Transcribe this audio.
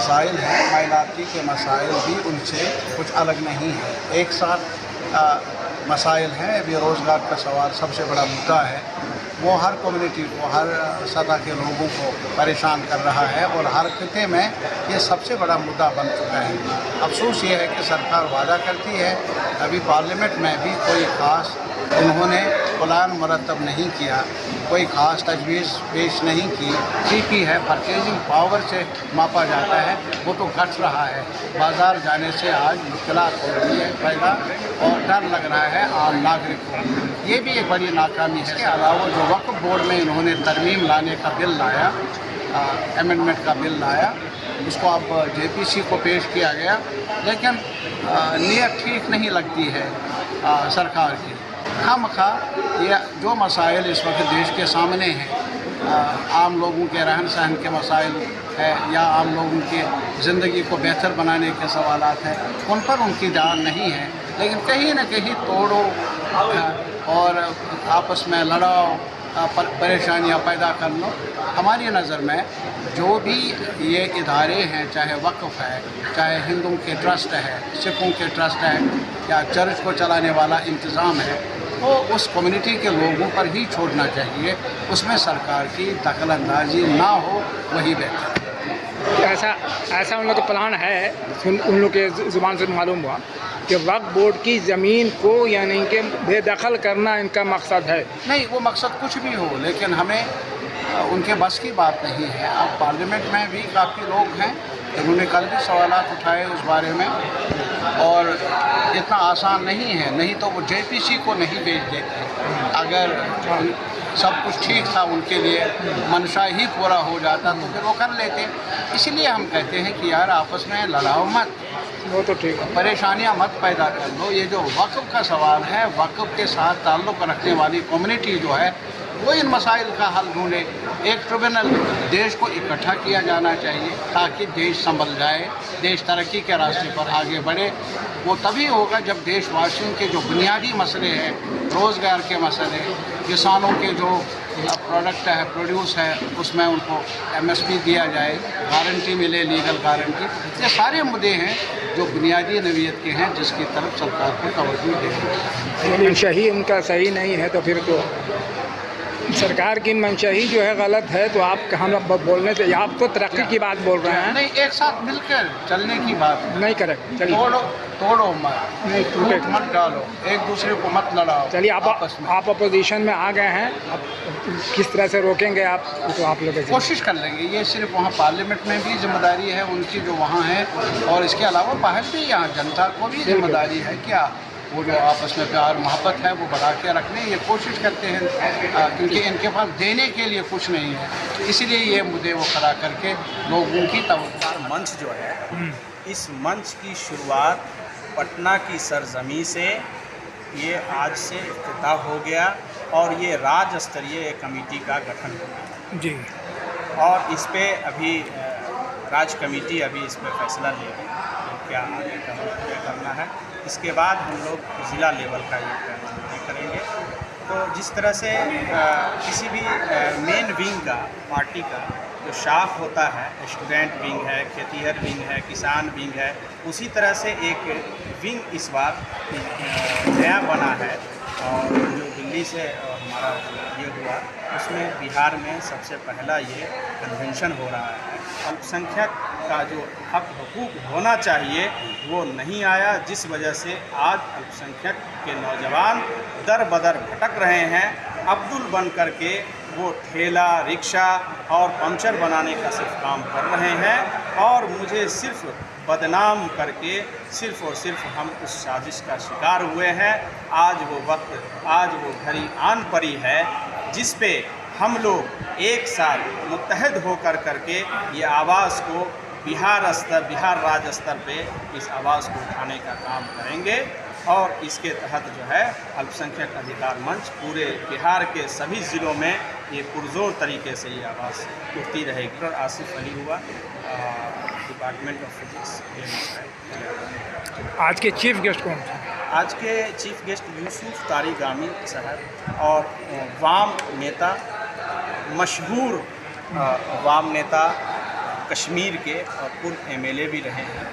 मसाइल हैं, माइनॉरिटी के मसाइल भी उनसे कुछ अलग नहीं है। एक साथ मसाइल हैं। बेरोज़गार का सवाल सबसे बड़ा मुद्दा है, वो हर कम्युनिटी को, हर सतह के लोगों को परेशान कर रहा है और हर खिते में ये सबसे बड़ा मुद्दा बन चुका है। अफसोस ये है कि सरकार वादा करती है, अभी पार्लियामेंट में भी कोई ख़ास उन्होंने प्लान मुरतब नहीं किया, कोई ख़ास तजवीज़ पेश नहीं की। सीपी है, परचेजिंग पावर से मापा जाता है, वो तो घट रहा है। बाज़ार जाने से आज मुश्किलात हो रही है पैदा और डर लग रहा है आम नागरिक को। ये भी एक बड़ी नाकामी है। इसके अलावा जो वक्फ बोर्ड में इन्होंने तरमीम लाने का बिल लाया, अमेंडमेंट का बिल लाया, उसको अब जेपीसी को पेश किया गया, लेकिन नीयत ठीक नहीं लगती है सरकार की। खामखा ये जो मसाइल इस वक्त देश के सामने हैं, आम लोगों के रहन सहन के मसाइल है या आम लोगों की ज़िंदगी को बेहतर बनाने के सवालात हैं, उन पर उनकी जान नहीं है। लेकिन कहीं न कहीं तोड़ो और आपस में लड़ाओ, परेशानियां पैदा कर लो। हमारी नज़र में जो भी ये इदारे हैं, चाहे वक्फ़ है, चाहे हिंदुओं के ट्रस्ट है, सिखों के ट्रस्ट है या चर्च को चलाने वाला इंतज़ाम है, वो उस कम्युनिटी के लोगों पर ही छोड़ना चाहिए। उसमें सरकार की दखलंदाजी ना हो, वही बेहतर है। ऐसा उन लोग का प्लान है, उन लोग के ज़ुबान से मालूम हुआ कि वक्फ बोर्ड की ज़मीन को यानी कि बेदखल करना इनका मकसद है। नहीं, वो मकसद कुछ भी हो, लेकिन हमें उनके बस की बात नहीं है। अब पार्लियामेंट में भी काफ़ी लोग हैं, उन्होंने कल भी सवालात उठाए उस बारे में, और इतना आसान नहीं है। नहीं तो वो जेपीसी को नहीं भेज देते। अगर सब कुछ ठीक था, उनके लिए मंशा ही पूरा हो जाता तो फिर वो कर लेते। इसलिए हम कहते हैं कि यार आपस में लड़ाओ मत, वो तो ठीक है, परेशानियां मत पैदा कर लो। ये जो वक्फ का सवाल है, वक्फ के साथ ताल्लुक़ रखने वाली कम्युनिटी जो है, वो इन मसाइल का हल ढूंढे। एक ट्रिब्यूनल देश को इकट्ठा किया जाना चाहिए ताकि देश संभल जाए, देश तरक्की के रास्ते पर आगे बढ़े। वो तभी होगा जब देशवासियों के जो बुनियादी मसले हैं, रोज़गार के मसले, किसानों के जो प्रोडक्ट है, प्रोड्यूस है, उसमें उनको MSP दिया जाए, गारंटी मिले, लीगल गारंटी। ये सारे मुद्दे हैं जो बुनियादी नवीयत के हैं, जिसकी तरफ सरकार को तवज्जो देनी चाहिए। मंशा ही उनका सही नहीं है तो फिर तो सरकार की मंशा ही जो है गलत है। तो आप हम बोलने से आप तो तरक्की की बात बोल रहे हैं। नहीं, एक साथ मिलकर चलने की बात नहीं करें। चलिए, तोड़ो मत, नहीं टूटे मत डालो, एक दूसरे को मत लड़ाओ। चलिए, आपस में आप अपोजिशन में आ गए हैं, अब किस तरह से रोकेंगे आप, तो आप लोग कोशिश कर लेंगे। ये सिर्फ वहाँ पार्लियामेंट में भी जिम्मेदारी है उनकी जो वहाँ है, और इसके अलावा बाहर भी यहाँ जनता को भी जिम्मेदारी है। क्या वो जो आपस में प्यार मोहब्बत है वो बढ़ा के रखने ये कोशिश करते हैं, क्योंकि इनके पास देने के लिए कुछ नहीं है। इसलिए ये मुद्दे वो खड़ा करके लोगों की तवज्जो। मंच जो है, इस मंच की शुरुआत पटना की सरजमी से ये आज से इफ्तिताह हो गया और ये राज्य स्तरीय कमेटी का गठन हो गया जी। और इस पे अभी राज्य कमेटी अभी इस पर फैसला लेगी क्या आगे करना है। इसके बाद हम लोग ज़िला लेवल का ये करेंगे। तो जिस तरह से किसी भी मेन विंग का, पार्टी का जो शाख होता है, स्टूडेंट विंग है, खेतीहर विंग है, किसान विंग है, उसी तरह से एक विंग इस बार नया बना है। और जो दिल्ली से हमारा ये हुआ, उसमें बिहार में सबसे पहला ये कन्वेंशन हो रहा है। अल्पसंख्यक का जो हक हुकूक होना चाहिए वो नहीं आया, जिस वजह से आज अल्पसंख्यक के नौजवान दर बदर भटक रहे हैं। अब्दुल बन करके वो ठेला, रिक्शा और पंचर बनाने का सिर्फ काम कर रहे हैं और मुझे सिर्फ बदनाम करके सिर्फ और सिर्फ हम उस साजिश का शिकार हुए हैं। आज वो वक्त, आज वो घड़ी आन पड़ी है जिस पे हम लोग एक साथ मुत्तहद होकर करके ये आवाज़ को बिहार राज्य स्तर पे इस आवाज़ को उठाने का काम करेंगे। और इसके तहत जो है अल्पसंख्यक अधिकार मंच पूरे बिहार के सभी ज़िलों में ये पुरजोर तरीके से ये आवाज़ उठती रहेगी। आसिफ अली हुआ, डिपार्टमेंट ऑफ फिजिक्स। आज के चीफ गेस्ट कौन थे? आज के चीफ गेस्ट यूसुफ तारिगामी साहब और वाम नेता, मशहूर वाम नेता कश्मीर के और पूर्व एमएलए भी रहे हैं।